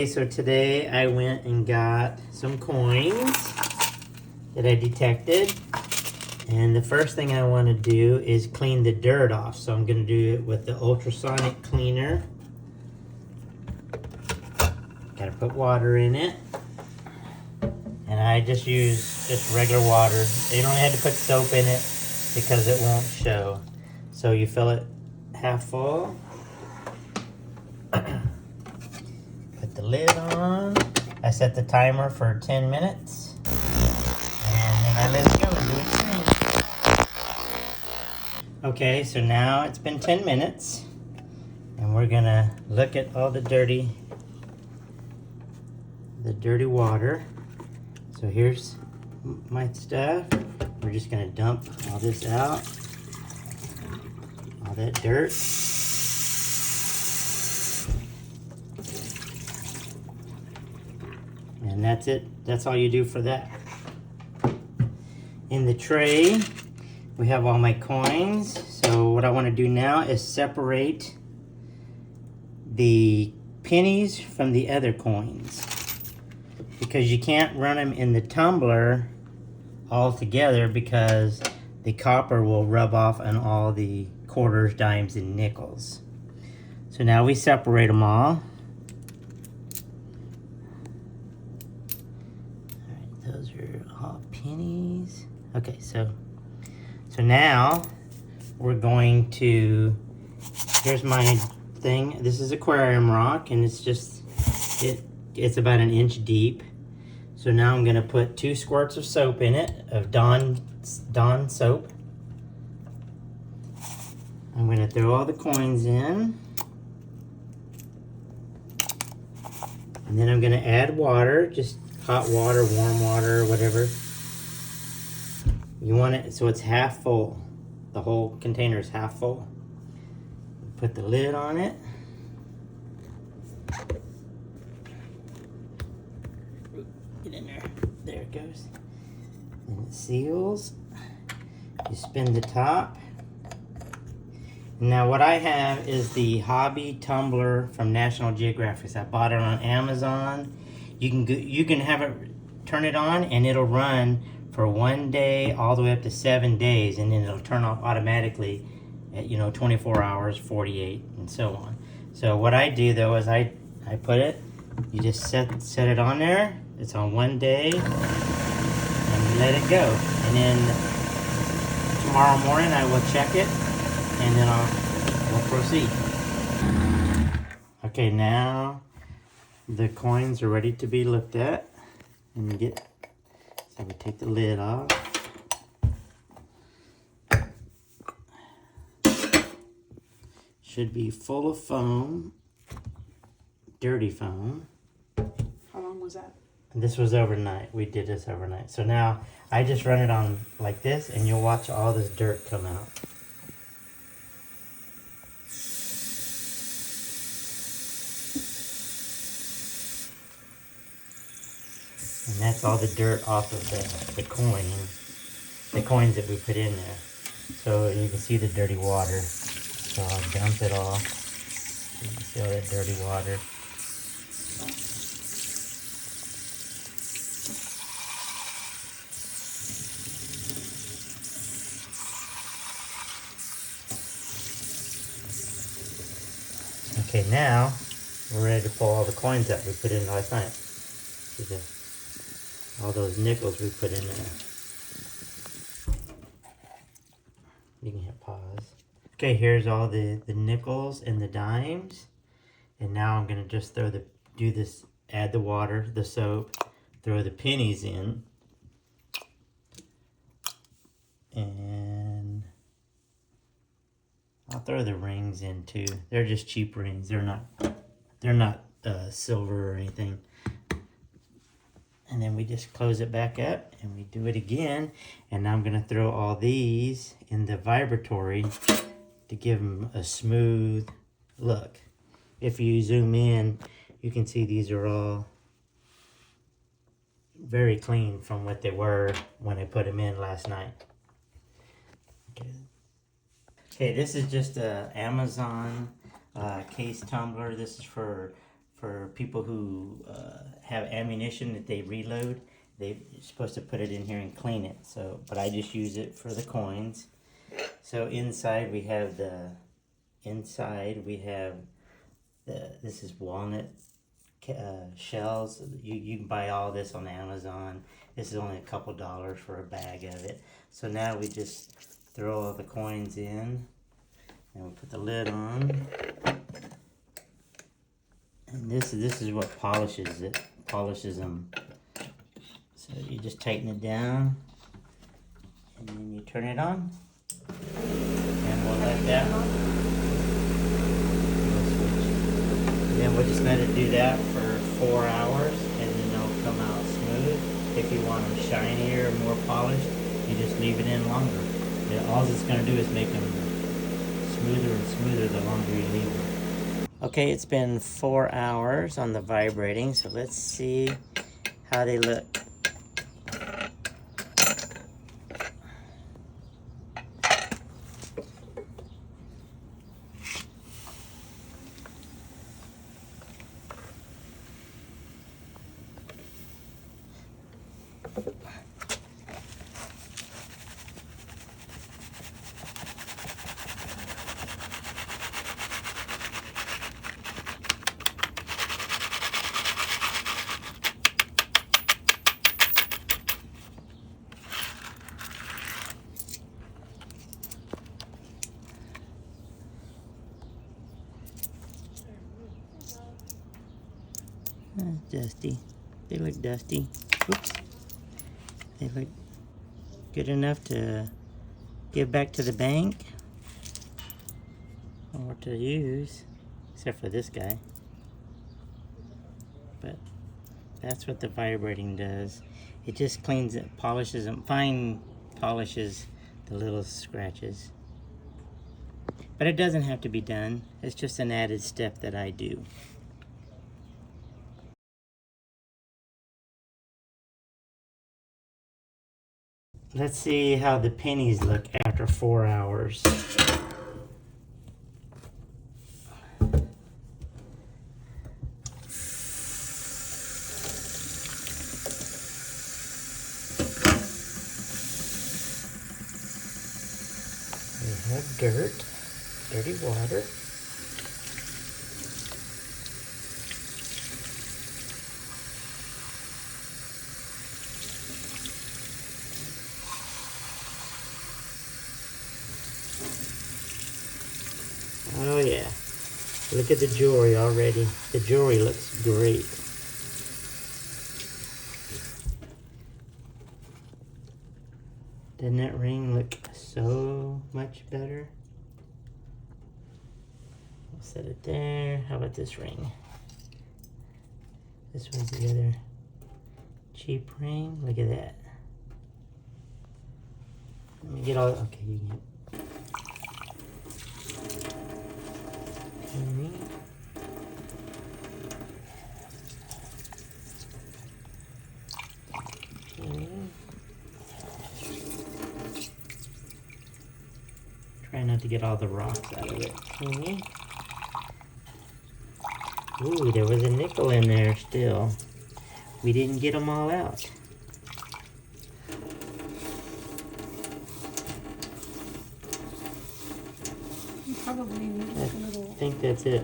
Okay, so today I went and got some coins that I detected. And the first thing I want to do is clean the dirt off. So I'm going to do it with the Ultrasonic cleaner. Got to put water in it. And I just use just regular water. You don't have to put soap in it because it won't show. So you fill it half full. Put the lid on. I set the timer for 10 minutes. And then I let it go and do its thing. Okay, so now it's been 10 minutes. And we're gonna look at all the dirty water. So here's my stuff. We're just gonna dump all this out. All that dirt. And that's it. That's all you do for that. In the tray, we have all my coins. So what I want to do now is separate the pennies from the other coins. Because you can't run them in the tumbler all together because the copper will rub off on all the quarters, dimes, and nickels. So now we separate them all. Those are all pennies. Okay, so now we're going to, here's my thing. This is aquarium rock, and it's just, it's about an inch deep. So now I'm gonna put 2 squirts of soap in it, of Dawn soap. I'm gonna throw all the coins in. And then I'm gonna add water, just hot water, warm water, whatever. You want it so it's half full. The whole container is half full. Put the lid on it. Get in there. There it goes. And it seals. You spin the top. Now what I have is the Hobby Tumbler from National Geographic. I bought it on Amazon. You can have it, turn it on, and it'll run for 1 day all the way up to 7 days, and then it'll turn off automatically at 24 hours, 48, and so on. So what I do though is I put it, you just set it on there. It's on 1 day, and let it go. And then tomorrow morning I will check it, and then we'll proceed. Okay, now the coins are ready to be looked at. And so we take the lid off. Should be full of foam, dirty foam. How long was that? And this was overnight. We did this overnight. So now I just run it on like this, and you'll watch all this dirt come out. And that's all the dirt off of the coins that we put in there. So you can see the dirty water. So I'll dump it all. You can see all that dirty water. Okay, now we're ready to pull all the coins that we put in last night. See all those nickels we put in there. You can hit pause. Okay, here's all the nickels and the dimes. And now I'm gonna just add the water, the soap, throw the pennies in. And I'll throw the rings in too. They're just cheap rings. They're not silver or anything. And then we just close it back up and we do it again. And now I'm gonna throw all these in the Vibratory to give them a smooth look. If you zoom in, you can see these are all very clean from what they were when I put them in last night. Okay, this is just a Amazon case tumbler. This is for for people who have ammunition that they reload. They're supposed to put it in here and clean it. So, but I just use it for the coins. So inside we have this is walnut shells. You can buy all this on Amazon. This is only a couple dollars for a bag of it. So now we just throw all the coins in and we put the lid on. And this is what polishes them. So you just tighten it down and then you turn it on. And we'll let that. Then we'll just let it do that for 4 hours, and then they'll come out smooth. If you want them shinier, more polished, you just leave it in longer. All it's going to do is make them smoother and smoother the longer you leave them. Okay, it's been 4 hours on the vibrating, so let's see how they look. Dusty. They look dusty. Oops. They look good enough to give back to the bank or to use, except for this guy. But that's what the vibrating does. It just cleans it, polishes them, fine polishes the little scratches. But it doesn't have to be done. It's just an added step that I do. Let's see how the pennies look after 4 hours. We have dirt, dirty water. Oh yeah, look at the jewelry already. The jewelry looks great. Doesn't that ring look so much better? We'll set it there. How about this ring? This one's the other cheap ring. Look at that. Let me get all, okay, you can get. Okay. Okay. Try not to get all the rocks out of it. Okay. Ooh, there was a nickel in there still. We didn't get them all out. You probably need a little. I think that's it.